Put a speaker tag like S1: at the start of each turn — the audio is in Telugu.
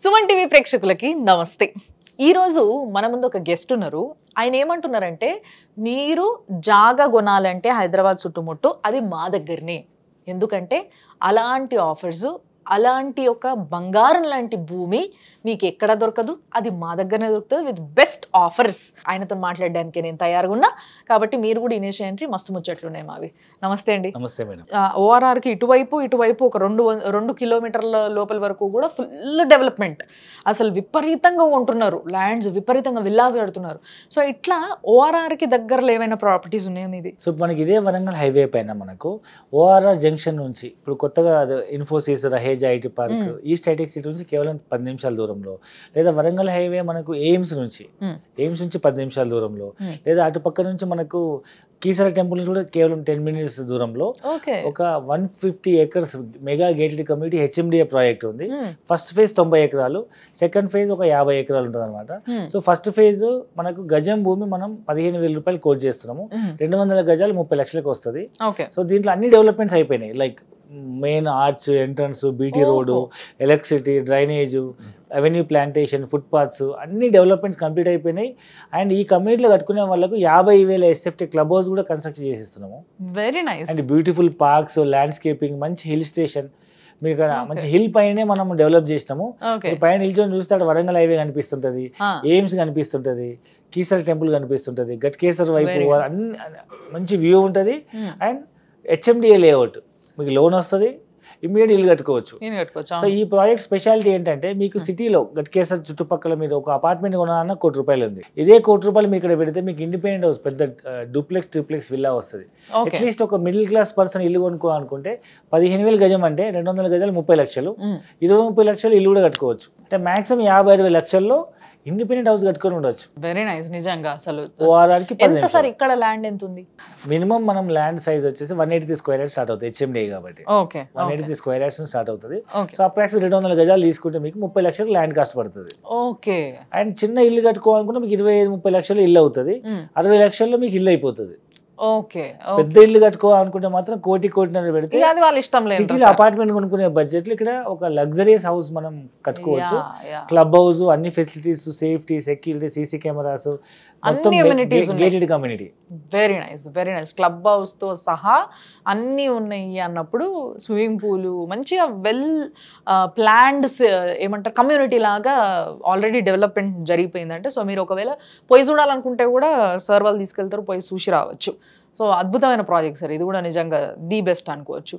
S1: సుమన్ టీవీ ప్రేక్షకులకి నమస్తే. ఈ రోజు మన ముందు ఒక గెస్ట్ ఉన్నారు. ఆయన ఏమంటున్నారంటే మీరు జాగా కొనాలంటే హైదరాబాద్ చుట్టుముట్టు అది మా దగ్గరనే. ఎందుకంటే అలాంటి ఆఫర్స్, అలాంటి ఒక బంగారం లాంటి భూమి మీకు ఎక్కడ దొరకదు, అది మా దగ్గరనే దొరుకుతుంది విత్ బెస్ట్ ఆఫర్స్. ఆయనతో మాట్లాడడానికి నేను తయారుగా ఉన్నా, కాబట్టి మీరు కూడా ఇనిషియేటివ్ మస్తు ముచ్చట్లు ఉన్నాయి మావి. నమస్తే అండి.
S2: నమస్తే మేడం.
S1: ఓఆర్ఆర్కి ఇటువైపు ఒక రెండు కిలోమీటర్ల లోపల వరకు కూడా ఫుల్ డెవలప్మెంట్, అసలు విపరీతంగా ఉంటున్నారు, ల్యాండ్స్ విపరీతంగా విల్లాస్ కడుతున్నారు. సో ఇట్లా ఓఆర్ఆర్కి దగ్గరలో ఏమైనా ప్రాపర్టీస్ ఉన్నాయా మీది?
S2: సో మనకి ఇదే వరంగల్ హైవే పైన మనకు ఓఆర్ఆర్ జంక్షన్ నుంచి ఇప్పుడు కొత్తగా Infosys, Raheja IT park, east Hitech City నుంచి కేవలం 10 నిమిషాల దూరంలో, లేదా వరంగల్ హైవే మనకు ఎయిమ్స్ నుంచి 10 నిమిషాల దూరంలో, లేదా అటు పక్క నుంచి మనకు కీసర టెంపుల్ నుంచి కూడా కేవలం 10 మినిట్స్ దూరంలో ఒక 150 acres mega gated community HMDA project ఉంది. ఫస్ట్ ఫేజ్ 90 ఎకరాలు, సెకండ్ ఫేజ్ ఒక 50 ఎకరాలు ఉంటుంది అనమాట. సో ఫస్ట్ ఫేజ్ మనకు గజం భూమి మనం 15,000 రూపాయలు కోట్ చేస్తున్నాము. 200 గజాలు 30 లక్షలకు వస్తుంది. సో దీంట్లో అన్ని డెవలప్మెంట్స్ అయిపోయినాయి. Like main arch, entrance, BT road, electricity, drainage, avenue plantation, footpaths అన్ని డెవలప్మెంట్స్ కంప్లీట్ అయిపోయినాయి. అండ్ ఈ కమ్యూనిటీలో కట్టుకునే వాళ్ళకు 50,000 ఎస్ఎఫ్టీ క్లబ్ హౌస్ కూడా కన్స్ట్రక్ట్ చేసిస్తున్నాము.
S1: Very nice.
S2: And beautiful parks, landscaping, మంచి హిల్ స్టేషన్, మీకు మంచి హిల్ పైనే మనం డెవలప్ చేసినాము. పైన నిల్చొని చూస్తే అక్కడ వరంగల్ హైవే కనిపిస్తుంటది, ఎయిమ్స్ కనిపిస్తుంటది, కీసర టెంపుల్ కనిపిస్తుంటది, గట్కేసర్ వైపు అన్ని మంచి వ్యూ ఉంటది. అండ్ హెచ్ఎండిఏ లేఅవుట్, మీకు లోన్ వస్తుంది, ఇమ్మీడియట్ ఇల్లు కట్టుకోవచ్చు. సో ఈ ప్రాజెక్ట్ స్పెషాలిటీ ఏంటంటే మీకు సిటీలో గట్కేసర్ చుట్టుపక్కల మీరు ఒక అపార్ట్మెంట్ కొనాలన్నా ₹1,00,000 ఉంది. ఇదే ₹1,00,000 మీకు ఇక్కడ పెడితే మీకు ఇండిపెండెంట్ హౌస్, పెద్ద డూప్లెక్స్, ట్రిప్లెక్స్ విల్లా వస్తుంది. అట్లీస్ట్ ఒక మిడిల్ క్లాస్ పర్సన్ ఇల్లు కొనుక్కోవాలనుకుంటే 15,000 గజం అంటే 200 గజాలు 30 లక్షలు, 20-30 లక్షలు ఇల్లు కూడా కట్టుకోవచ్చు. అంటే మాక్సిమం 50-60 లక్షల్లో ఇండిపెండెంట్ హౌస్ కట్టుకొని ఉండొచ్చు.
S1: Very nice. నిజంగా అసలు
S2: ఓఆర్ఆర్కి
S1: ఎంత సార్ ఇక్కడ ల్యాండ్ ఎంత ఉంది?
S2: మినిమం మనం ల్యాండ్ సైజ్ వచ్చేసి 180 స్క్వేర్ యార్డ్స్ స్టార్ట్ అవుతుంది హెచ్ఎండిఏ కాబట్టి. 180 స్క్వేర్ యార్డ్స్ స్టార్ట్ అవుతుంది. సో అప్రాక్సిమేట్ 200 గజాలు తీసుకుంటే మీకు 30 లక్షలు ల్యాండ్ కాస్ట్ పడుతుంది.
S1: ఓకే.
S2: అండ్ చిన్న ఇల్లు కట్టుకోవాలనుకుంటే మీకు 25-30 లక్షలు ఇల్లు అవుతుంది. 60 లక్షల్లో మీకు ఇల్లు అయిపోతుంది.
S1: ఓకే.
S2: పెద్ద ఇల్లు కట్టుకోవాలనుకుంటే మాత్రం కోటిన్నర పెడితే
S1: అది వాళ్ళ ఇష్టం లేదు.
S2: సిటీలో అపార్ట్మెంట్ కొనుక్కునే బడ్జెట్ లో ఇక్కడ ఒక లగ్జరియస్ హౌస్ మనం కట్టుకోవచ్చు. క్లబ్ హౌస్, అన్ని facilities, safety, security, CC cameras, gated community.
S1: Very nice, very nice. Club house తో సహా అన్ని ఉన్నాయి అన్నప్పుడు స్విమ్మింగ్ పూల్, మంచిగా వెల్ ప్లాన్డ్ ఏమంటారు కమ్యూనిటీ లాగా ఆల్రెడీ డెవలప్మెంట్ జరిగిపోయిందంటే, సో మీరు ఒకవేళ పోయి చూడాలనుకుంటే కూడా సార్ వాళ్ళు తీసుకెళ్తారు, పోయి చూసి రావచ్చు. సో అద్భుతమైన ప్రాజెక్ట్ సార్, ఇది కూడా నిజంగా ది బెస్ట్ అనుకోవచ్చు.